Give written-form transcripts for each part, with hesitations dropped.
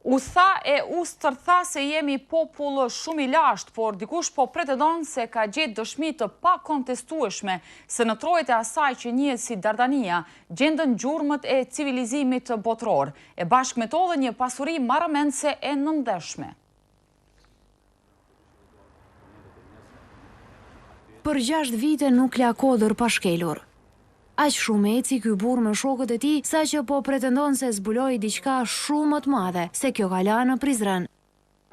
U tha e u stërtha se jemi popull shumë i lashtë, por dikush po pretendon se ka gjetë dëshmi të pa kontestueshme se në trojët e asaj që njihet si Dardania gjendën gjurmët e civilizimit botror, e bashkë me to dhe një pasuri marrëmendse e nëndeshme. Për 6 vite nuk la kodër pa shkelur. Aq shumë eci ky burr me shokët e tij, saqë po pretendon se zbuloi diçka shumë më të madhe se kjo ka lanë në Prizren.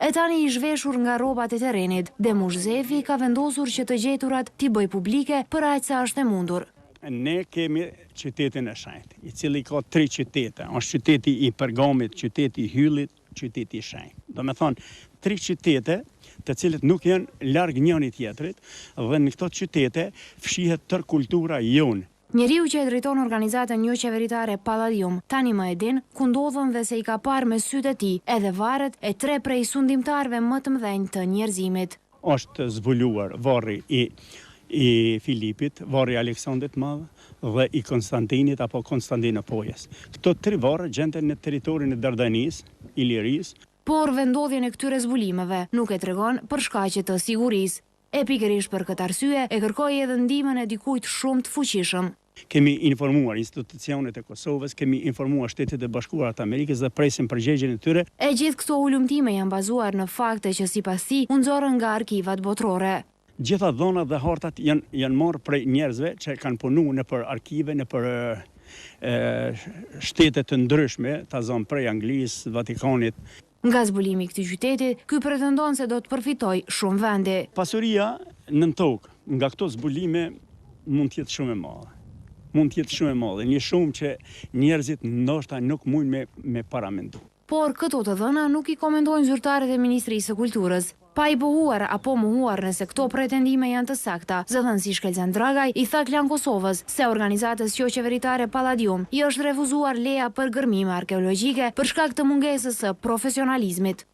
E tani i zhveshur nga rrobat e terrenit, Demush Zefi ka vendosur që të gjeturat t'i bëj publike për aq sa është e mundur. Ne kemi qytetin e shenjtë, i cili ka 3 qytete. Është qyteti i Pergamit, qyteti i Hyllit, qyteti i shenjtë. Do me thonë, 3 qytete të cilët nuk janë larg njëri tjetrit, dhe në këto qytete fshihet tër kultura jonë. Njeriu që e drejton organizatën jo qeveritare Palladium, tani më e din ku ndodhen dhe se i ka parë me sytë e tij edhe varet e 3 prej sundimtarëve më të mëdhenj të njerëzimit. Është zbuluar varri i Filipit, varri i Aleksandrit të Madh dhe i Konstantinit apo Konstantinopoljes. Këto 3 varre gjenden në territorin e Dardanisë, Ilirisë. Por vendodhjen e këtyre zbulimeve nuk e tregon për shkaqe të sigurisë. E pikërisht për këtë arsye e kërkoi edhe ndihmën e dikujt shumë të fuqishëm. Kemi informuar institucionet e Kosovës, kemi informuar Shtetet e Bashkuara të Amerikës dhe presim përgjigjen e tyre. E gjithë këto ulëmtime janë bazuar në fakte që sipas tij u nxorën nga arkivat botërore. Gjitha dhonat dhe hartat janë marrë prej njerëzve që kanë punuar nëpër arkive, nëpër shtete të ndryshme, ta zon prej Anglisë, Vatikanit. Nga zbulimi i këtij qyteti, ky pretendon se do të përfitoj shumë vende. Pasuria në tokë nga këto zbulime mund të jetë shumë e madhe. Një shumë që njerëzit ndoshta nuk mundin me paramendu. Por këto të dhëna nuk i komentojnë zyrtarët e Ministrisë së Kulturës. Pa i pohuar apo mohuar nëse këto pretendime janë të sakta, zëdhënësi Shkelzen Dragaj i tha Klan Kosovës se organizatës jo qeveritare Palladium i është refuzuar leja për gërmime arkeologjike për shkak të mungesës së profesionalizmit.